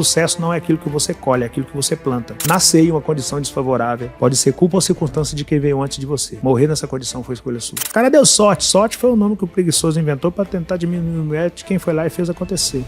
sucesso não é aquilo que você colhe, é aquilo que você planta. Nascer em uma condição desfavorável pode ser culpa ou circunstância de quem veio antes de você. Morrer nessa condição foi escolha sua. O cara deu sorte. Sorte foi o nome que o preguiçoso inventou para tentar diminuir o mérito de quem foi lá e fez acontecer.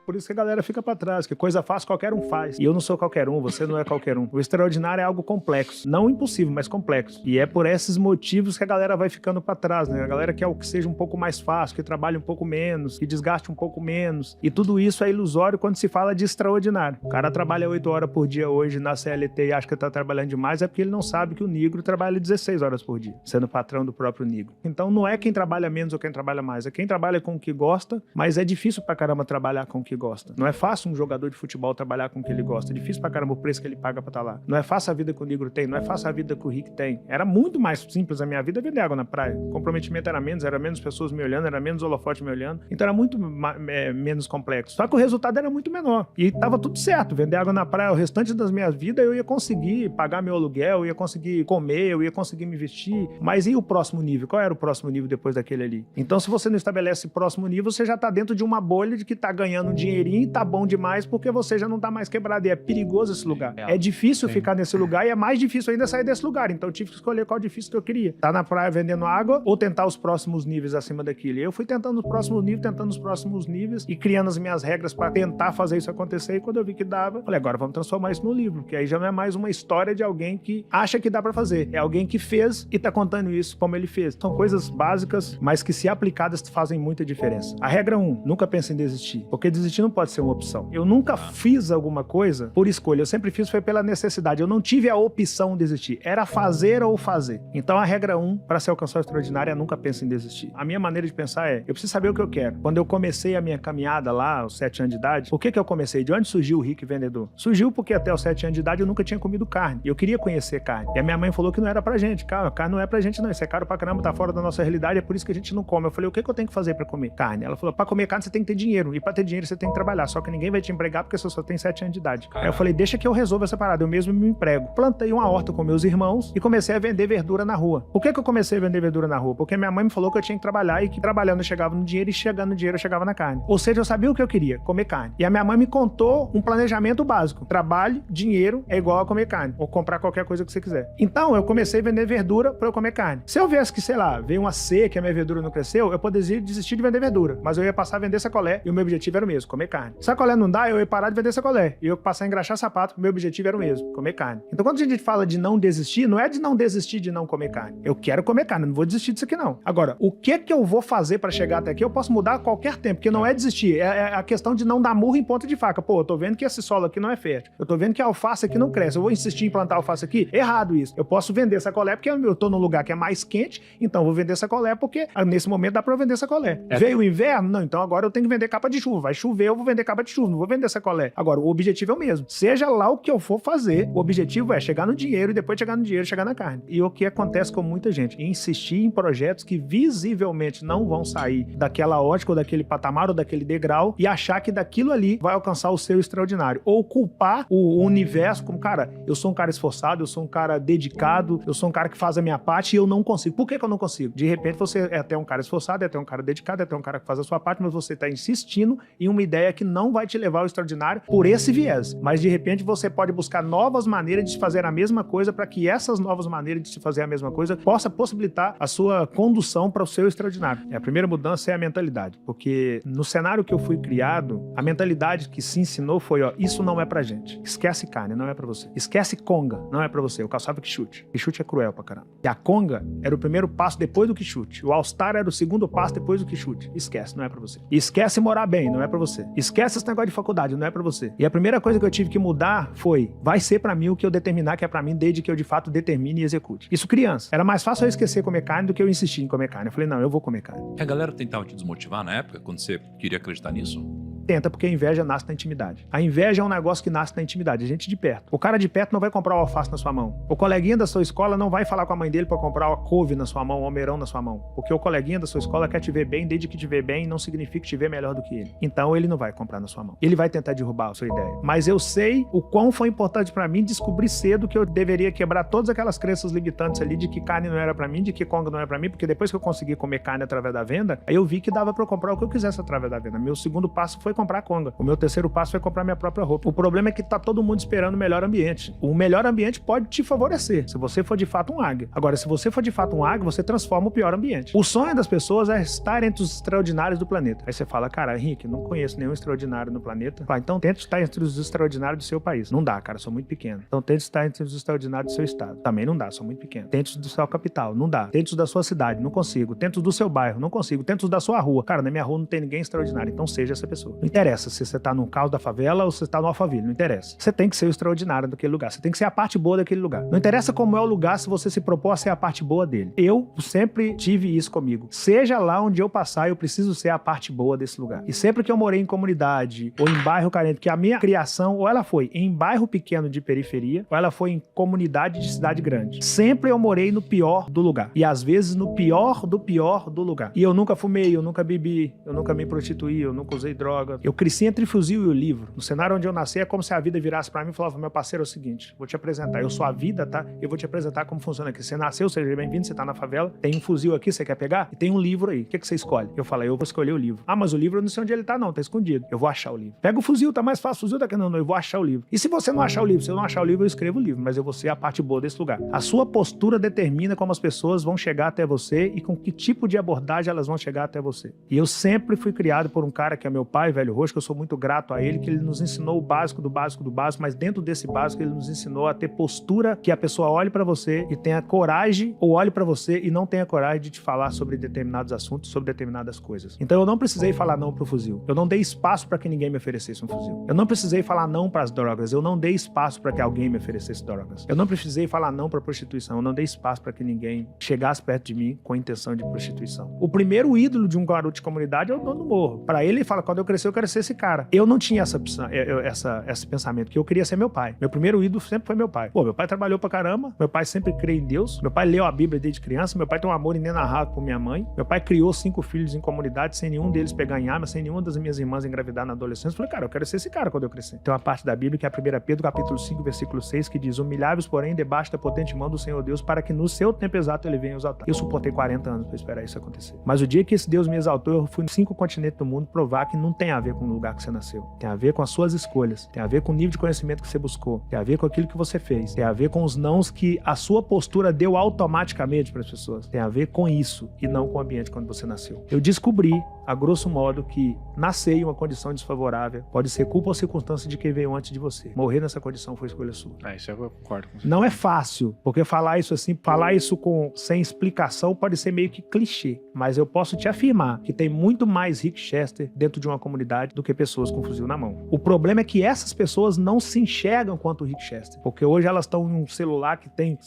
Por isso que a galera fica pra trás, que coisa fácil qualquer um faz. E eu não sou qualquer um, você não é qualquer um. O extraordinário é algo complexo. Não impossível, mas complexo. E é por esses motivos que a galera vai ficando pra trás, né? A galera quer o que seja um pouco mais fácil, que trabalhe um pouco menos, que desgaste um pouco menos. E tudo isso é ilusório quando se fala de extraordinário. O cara trabalha 8 horas por dia hoje na CLT e acha que tá trabalhando demais, é porque ele não sabe que o negro trabalha 16 horas por dia, sendo patrão do próprio negro. Então não é quem trabalha menos ou quem trabalha mais, é quem trabalha com o que gosta, mas é difícil pra caramba trabalhar com o que gosta. Não é fácil um jogador de futebol trabalhar com o que ele gosta. É difícil pra caramba o preço que ele paga pra estar lá. Não é fácil a vida que o negro tem, não é fácil a vida que o Rick tem. Era muito mais simples a minha vida vender água na praia. O comprometimento era menos pessoas me olhando, era menos holofote me olhando. Então era muito menos complexo. Só que o resultado era muito menor. E tava tudo certo. Vender água na praia o restante das minhas vidas, eu ia conseguir pagar meu aluguel, eu ia conseguir comer, eu ia conseguir me vestir. Mas e o próximo nível? Qual era o próximo nível depois daquele ali? Então se você não estabelece o próximo nível, você já tá dentro de uma bolha de que tá ganhando um dinheirinho e tá bom demais porque você já não tá mais quebrado. E é perigoso esse lugar. É difícil ficar nesse lugar e é mais difícil ainda sair desse lugar. Então eu tive que escolher qual difícil que eu queria. Tá na praia vendendo água ou tentar os próximos níveis acima daquilo. E eu fui tentando os próximos níveis e criando as minhas regras pra tentar fazer isso acontecer. E quando eu vi que dava, falei, agora vamos transformar isso no livro. Porque aí já não é mais uma história de alguém que acha que dá pra fazer. É alguém que fez e tá contando isso como ele fez. São coisas básicas, mas que se aplicadas fazem muita diferença. A regra 1, nunca pense em desistir. Porque desistir não pode ser uma opção. Eu nunca fiz alguma coisa por escolha. Eu sempre fiz foi pela necessidade. Eu não tive a opção de desistir. Era fazer ou fazer. Então a regra 1, para se alcançar o extraordinário, é nunca pense em desistir. A minha maneira de pensar é, eu preciso saber o que eu quero. Quando eu comecei a minha caminhada lá, aos 7 anos de idade, por que eu comecei? De onde surgiu o Rick Vendedor? Surgiu porque até os 7 anos de idade eu nunca tinha comido carne. E eu queria conhecer carne. E a minha mãe falou que não era pra gente. Cara, carne não é pra gente não. Isso é caro pra caramba, tá fora da nossa realidade, é por isso que a gente não come. Eu falei, o que eu tenho que fazer pra comer carne? Ela falou, pra comer carne você tem que ter dinheiro. E pra ter dinheiro você tem que trabalhar. Só que ninguém vai te empregar porque você só tem 7 anos de idade. Aí eu falei, deixa que eu resolvo essa parada, eu mesmo me emprego. Plantei uma horta com meus irmãos e comecei a vender verdura na rua. Por que eu comecei a vender verdura na rua? Porque minha mãe me falou que eu tinha que trabalhar e que trabalhando eu chegava no dinheiro e chegando no dinheiro eu chegava na carne. Ou seja, eu sabia o que eu queria, comer carne. E a minha mãe me contou um planejamento básico. Trabalho, dinheiro é igual a comer carne. Ou comprar qualquer coisa que você quiser. Então eu comecei a vender verdura pra eu comer carne. Se eu viesse que, sei lá, veio uma seca e a minha verdura não cresceu, eu poderia desistir de vender verdura. Mas eu ia passar a vender sacolé e o meu objetivo era o mesmo, comer carne. Sacolé não dá, eu ia parar de vender sacolé. E eu passar a engraxar sapato, meu objetivo era o mesmo, comer carne. Então quando a gente fala de não desistir, não é de não desistir de não comer carne. Eu quero comer carne, não vou desistir disso aqui não. Agora, o que eu vou fazer pra chegar até aqui, eu posso mudar a qualquer tempo, porque não é desistir, é a questão de não dar murro em ponta de faca. Pô, eu tô vendo que esse solo aqui não é fértil. Eu tô vendo que a alface aqui não cresce. Eu vou insistir em plantar alface aqui? Errado isso. Eu posso vender sacolé porque eu tô num lugar que é mais quente, então eu vou vender sacolé porque nesse momento dá pra eu vender sacolé. Veio o inverno? Não, então agora eu tenho que vender capa de chuva. Vai chover, eu vou vender capa de chuva, não vou vender sacolé. Agora, o objetivo é o mesmo. Seja lá o que eu for fazer, o objetivo é chegar no dinheiro e depois chegar no dinheiro, chegar na carne. E o que acontece com muita gente? Insistir em projetos que visivelmente não vão sair daquela ótica ou daquele patamar ou daquele degrau e achar que daquilo ali vai alcançar o seu extraordinário. Ou culpar o universo como, cara, eu sou um cara esforçado, eu sou um cara dedicado, eu sou um cara que faz a minha parte e eu não consigo. Por que eu não consigo? De repente você é até um cara esforçado, é até um cara dedicado, é até um cara que faz a sua parte, mas você tá insistindo em uma ideia que não vai te levar ao extraordinário por esse viés. Mas de repente você pode buscar novas maneiras de se fazer a mesma coisa para que essas novas maneiras de se fazer a mesma coisa possa possibilitar a sua condução para o seu extraordinário. A primeira mudança é a mentalidade, porque no cenário que eu fui criado, a mentalidade que se ensinou foi, ó, isso não é pra gente. Esquece carne, não é pra você. Esquece conga, não é pra você. Eu caçava quichute. Quichute é cruel pra caramba. E a conga era o primeiro passo depois do quichute. O all-star era o segundo passo depois do quichute. Esquece, não é pra você. Esquece morar bem, não é pra você. Esquece esse negócio de faculdade, não é pra você. E a primeira coisa que eu tive que mudar foi, vai ser pra mim o que eu determinar que é pra mim, desde que eu de fato determine e execute. Isso criança. Era mais fácil eu esquecer comer carne do que eu insistir em comer carne. Eu falei, não, eu vou comer carne. A galera tentava te desmotivar na época, quando você queria acreditar nisso? Tenta, porque a inveja nasce na intimidade. A inveja é um negócio que nasce na intimidade, a gente de perto. O cara de perto não vai comprar o alface na sua mão. O coleguinha da sua escola não vai falar com a mãe dele para comprar a couve na sua mão, o almeirão na sua mão. Porque o coleguinha da sua escola quer te ver bem, desde que te ver bem não significa te ver melhor do que ele. Então ele não vai comprar na sua mão. Ele vai tentar derrubar a sua ideia. Mas eu sei o quão foi importante para mim descobrir cedo que eu deveria quebrar todas aquelas crenças limitantes ali de que carne não era para mim, de que conga não era para mim, porque depois que eu consegui comer carne através da venda, aí eu vi que dava para eu comprar o que eu quisesse através da venda. Meu segundo passo foi comprar conga. O meu terceiro passo foi comprar minha própria roupa. O problema é que tá todo mundo esperando o melhor ambiente. O melhor ambiente pode te favorecer, se você for de fato um águia. Agora, se você for de fato um águia, você transforma o pior ambiente. O sonho das pessoas é estar entre os extraordinários do planeta. Aí você fala, cara, Henrique, não conheço nenhum extraordinário no planeta. Fala, então tente estar entre os extraordinários do seu país. Não dá, cara, sou muito pequeno. Então tente estar entre os extraordinários do seu estado. Também não dá, sou muito pequeno. Tente os do seu capital. Não dá. Tente os da sua cidade. Não consigo. Tente os do seu bairro. Não consigo. Tente os da sua rua. Cara, na minha rua não tem ninguém extraordinário. Então seja essa pessoa. Não interessa se você tá no caos da favela ou se você tá no Alphaville. Não interessa. Você tem que ser o extraordinário daquele lugar. Você tem que ser a parte boa daquele lugar. Não interessa como é o lugar se você se propor a ser a parte boa dele. Eu sempre tive isso comigo. Seja lá onde eu passar, eu preciso ser a parte boa desse lugar. E sempre que eu morei em comunidade ou em bairro carente, que a minha criação, ou ela foi em bairro pequeno de periferia, ou ela foi em comunidade de cidade grande. Sempre eu morei no pior do lugar. E às vezes no pior do lugar. E eu nunca fumei, eu nunca bebi, eu nunca me prostituí, eu nunca usei droga. Eu cresci entre o fuzil e o livro. No cenário onde eu nasci é como se a vida virasse pra mim e falava, meu parceiro, é o seguinte, vou te apresentar, eu sou a vida, tá? Eu vou te apresentar como funciona aqui. Você nasceu, seja bem-vindo, você tá na favela, tem um fuzil aqui, você quer pegar? E tem um livro aí. O que você escolhe? Eu falei, eu vou escolher o livro. Ah, mas o livro eu não sei onde ele tá não, tá escondido. Eu vou achar o livro. Pega o fuzil, tá mais fácil, o fuzil tá aqui. Não, eu vou achar o livro. E se você não achar o livro? Se eu não achar o livro, eu escrevo o livro, mas eu vou ser a parte boa desse lugar. A sua postura determina como as pessoas vão chegar até você e com que tipo de abordagem elas vão chegar até você. E eu sempre fui criado por um cara que é meu pai, Velho Roxo, que eu sou muito grato a ele, que ele nos ensinou o básico do básico do básico, mas dentro desse básico ele nos ensinou a ter postura que a pessoa olhe pra você e tenha coragem, ou olhe pra você e não tenha coragem de te falar sobre determinados assuntos, sobre determinadas coisas. Então eu não precisei falar não pro fuzil. Eu não dei espaço pra que ninguém me oferecesse um fuzil. Eu não precisei falar não pras drogas. Eu não dei espaço pra que alguém me oferecesse drogas. Eu não precisei falar não pra prostituição. Eu não dei espaço pra que ninguém chegasse perto de mim com a intenção de prostituição. O primeiro ídolo de um garoto de comunidade é o dono do morro. Pra ele fala, quando eu crescer, eu quero ser esse cara. Eu não tinha esse pensamento, que eu queria ser meu pai. Meu primeiro ídolo sempre foi meu pai. Pô, meu pai trabalhou pra caramba, meu pai sempre crê em Deus, meu pai leu a Bíblia desde criança, meu pai tem um amor inenarrável por minha mãe, meu pai criou 5 filhos em comunidade sem nenhum deles pegar em arma, sem nenhuma das minhas irmãs engravidar na adolescência. Eu falei, cara, eu quero ser esse cara quando eu crescer. Tem uma parte da Bíblia que é a 1 Pedro, capítulo 5, versículo 6, que diz, humilhai-vos, porém, debaixo da potente mão do Senhor Deus, para que no seu tempo exato ele venha exaltar. Eu suportei 40 anos pra esperar isso acontecer. Mas o dia que esse Deus me exaltou, eu fui em 5 continentes do mundo provar que não tem a ver com o lugar que você nasceu. Tem a ver com as suas escolhas, tem a ver com o nível de conhecimento que você buscou, tem a ver com aquilo que você fez, tem a ver com os nãos que a sua postura deu automaticamente para as pessoas. Tem a ver com isso e não com o ambiente quando você nasceu. Eu descobri, a grosso modo, que nascer em uma condição desfavorável pode ser culpa ou circunstância de quem veio antes de você. Morrer nessa condição foi escolha sua. Isso eu concordo com você. Não é fácil, porque falar isso assim, falar isso sem explicação pode ser meio que clichê, mas eu posso te afirmar que tem muito mais Rick Chester dentro de uma comunidade do que pessoas com fuzil na mão. O problema é que essas pessoas não se enxergam quanto o Rick Chester, porque hoje elas estão em um celular que tem,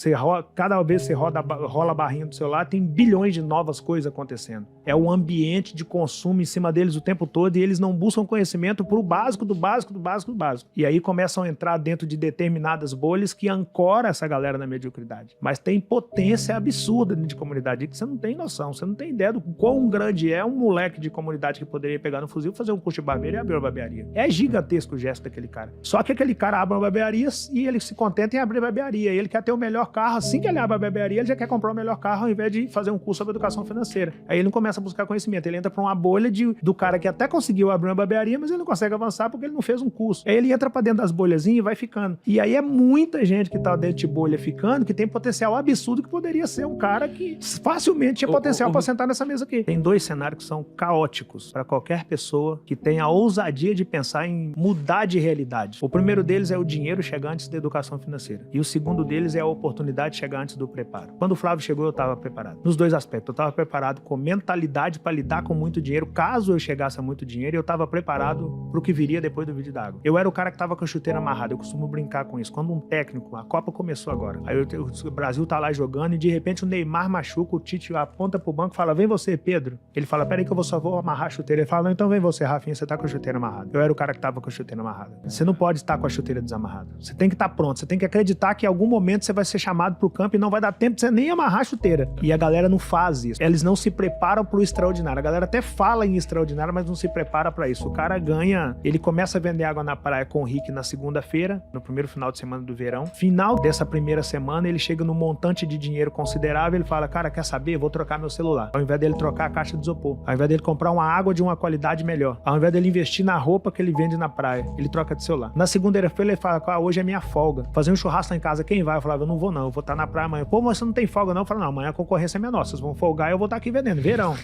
cada vez que você rola a barrinha do celular, tem bilhões de novas coisas acontecendo. É um ambiente de consumo em cima deles o tempo todo e eles não buscam conhecimento pro básico do básico do básico do básico. E aí começam a entrar dentro de determinadas bolhas que ancoram essa galera na mediocridade. Mas tem potência absurda dentro de comunidade que você não tem noção, você não tem ideia do quão grande é um moleque de comunidade que poderia pegar no fuzil, fazer um curso de barbeiro e abrir uma barbearia. É gigantesco o gesto daquele cara. Só que aquele cara abre uma barbearia e ele se contenta em abrir a barbearia. Ele quer ter o melhor carro. Assim que ele abre a barbearia, ele já quer comprar o melhor carro ao invés de fazer um curso sobre educação financeira. Aí ele não começa a buscar conhecimento. Ele entra pra uma bolha do cara que até conseguiu abrir uma barbearia, mas ele não consegue avançar porque ele não fez um curso. Aí ele entra pra dentro das bolhazinhas e vai ficando. E aí é muita gente que tá dentro de bolha ficando, que tem potencial absurdo, que poderia ser um cara que facilmente tinha potencial pra sentar nessa mesa aqui. Tem 2 cenários que são caóticos pra qualquer pessoa que tenha a ousadia de pensar em mudar de realidade. O primeiro deles é o dinheiro chegar antes da educação financeira. E o segundo deles é a oportunidade chegar antes do preparo. Quando o Flávio chegou, eu estava preparado. Nos 2 aspectos. Eu estava preparado com mentalidade para lidar com muito dinheiro, caso eu chegasse a muito dinheiro, e eu estava preparado para o que viria depois do vídeo d'água. Eu era o cara que estava com a chuteira amarrada. Eu costumo brincar com isso. Quando um técnico, a Copa começou agora, aí o Brasil tá lá jogando e de repente o Neymar machuca, o Tite aponta pro banco e fala, vem você, Pedro. Ele fala, peraí que eu só vou amarrar a chuteira. Ele fala, não, então vem você, Rafa. afim, você tá com a chuteira amarrada. Eu era o cara que tava com a chuteira amarrada. Você não pode estar com a chuteira desamarrada. Você tem que estar pronto, você tem que acreditar que em algum momento você vai ser chamado pro campo e não vai dar tempo de você nem amarrar a chuteira. E a galera não faz isso. Eles não se preparam pro extraordinário. A galera até fala em extraordinário, mas não se prepara pra isso. O cara ganha, ele começa a vender água na praia com o Rick na segunda-feira, no primeiro final de semana do verão. Final dessa primeira semana, ele chega num montante de dinheiro considerável, ele fala, cara, quer saber? Vou trocar meu celular. Ao invés dele trocar a caixa de isopor, ao invés dele comprar uma água de uma qualidade melhor, ao invés dele investir na roupa que ele vende na praia, ele troca de celular. Na segunda-feira ele fala, hoje é minha folga. Fazer um churrasco lá em casa, quem vai? Eu falava, eu não vou não, eu vou estar na praia amanhã. Pô, mas você não tem folga não? Eu falo, não, amanhã a concorrência é menor, vocês vão folgar e eu vou estar aqui vendendo, verão.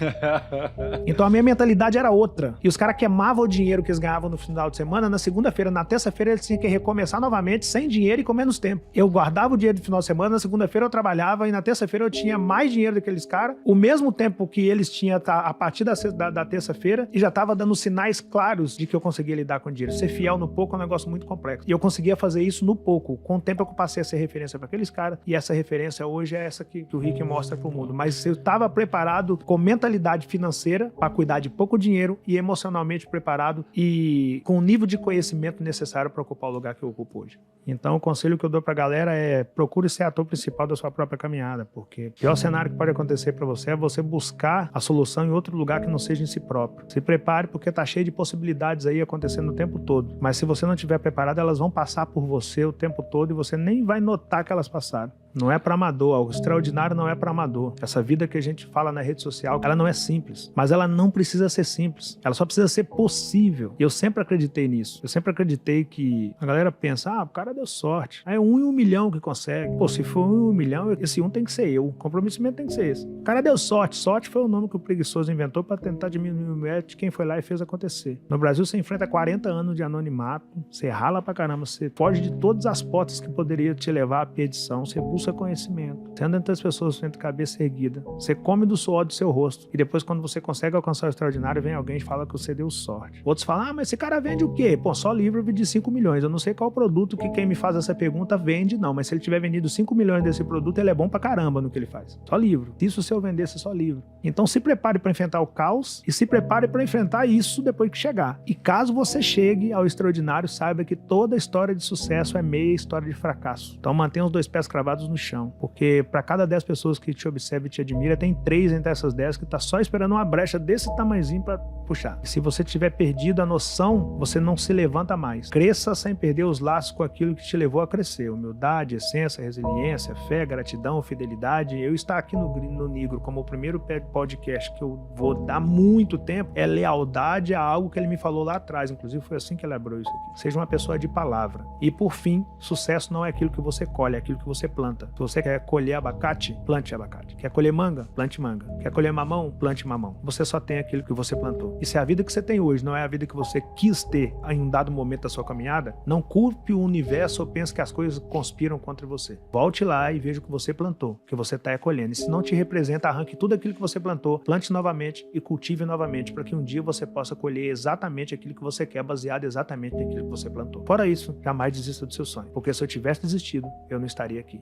Então a minha mentalidade era outra. E os caras queimavam o dinheiro que eles ganhavam no final de semana, na segunda-feira, na terça-feira eles tinham que recomeçar novamente, sem dinheiro e com menos tempo. Eu guardava o dinheiro do final de semana, na segunda-feira eu trabalhava e na terça-feira eu tinha mais dinheiro daqueles caras, o mesmo tempo que eles tinham a partir da terça-feira, e já estava dando sinais claros de que eu conseguia lidar com o dinheiro. Ser fiel no pouco é um negócio muito complexo. E eu conseguia fazer isso no pouco. Com o tempo eu passei a ser referência para aqueles caras, e essa referência hoje é essa que o Rick mostra pro mundo. Mas eu estava preparado com mentalidade financeira para cuidar de pouco dinheiro e emocionalmente preparado e com o nível de conhecimento necessário para ocupar o lugar que eu ocupo hoje. Então o conselho que eu dou pra galera é procure ser ator principal da sua própria caminhada, porque o pior cenário que pode acontecer pra você é você buscar a solução em outro lugar que não seja em si próprio. Se prepare, porque tá cheio de possibilidades aí acontecendo o tempo todo, mas se você não estiver preparado, elas vão passar por você o tempo todo e você nem vai notar que elas passaram. Não é para amador, o extraordinário não é para amador. Essa vida que a gente fala na rede social, ela não é simples, mas ela não precisa ser simples, ela só precisa ser possível. E eu sempre acreditei nisso, eu sempre acreditei que a galera pensa, o cara deu sorte, é 1 em 1 milhão que consegue. Pô, se for 1 em 1 milhão, esse 1 tem que ser eu, o comprometimento tem que ser esse. O cara deu sorte, sorte foi o nome que o preguiçoso inventou para tentar diminuir o mérito de quem foi lá e fez acontecer. No Brasil você enfrenta 40 anos de anonimato, você rala pra caramba, você foge de todas as portas que poderiam te levar à perdição, você busca conhecimento, você anda entre as pessoas de cabeça erguida, você come do suor do seu rosto, e depois quando você consegue alcançar o extraordinário, vem alguém e fala que você deu sorte. Outros falam, mas esse cara vende o quê? Pô, só livro de 5 milhões, eu não sei qual produto que quem me faz essa pergunta vende, não, mas se ele tiver vendido 5 milhões desse produto, ele é bom pra caramba no que ele faz. Só livro. Isso se eu vendesse só livro. Então se prepare para enfrentar o caos e se prepare para enfrentar isso depois que chegar. E caso você chegue ao extraordinário, saiba que toda história de sucesso é meia história de fracasso. Então mantenha os 2 pés cravados no chão, porque para cada 10 pessoas que te observam e te admiram, tem 3 entre essas 10 que tá só esperando uma brecha desse tamanhozinho para puxar. E se você tiver perdido a noção, você não se levanta mais. Cresça sem perder os laços com aquilo que te levou a crescer. Humildade, essência, resiliência, fé, gratidão, fidelidade. Eu estar aqui no Nigro como o primeiro podcast que eu vou dar muito tempo é lealdade a algo que ele me falou lá atrás. Inclusive foi assim que ele elaborou isso aqui. Seja uma pessoa de palavra. E por fim, sucesso não é aquilo que você colhe, é aquilo que você planta. Se você quer colher abacate, plante abacate. Quer colher manga? Plante manga. Quer colher mamão? Plante mamão. Você só tem aquilo que você plantou. E se a vida que você tem hoje não é a vida que você quis ter em um dado momento da sua caminhada, não culpe o universo ou pense que as coisas conspiram contra você. Volte lá e veja o que você plantou, o que você está colhendo. E se não te representa, arranque tudo aquilo que você plantou, plante novamente e cultive novamente, para que um dia você possa colher exatamente aquilo que você quer, baseado exatamente naquilo que você plantou. Fora isso, jamais desista do seu sonho, porque se eu tivesse desistido, eu não estaria aqui.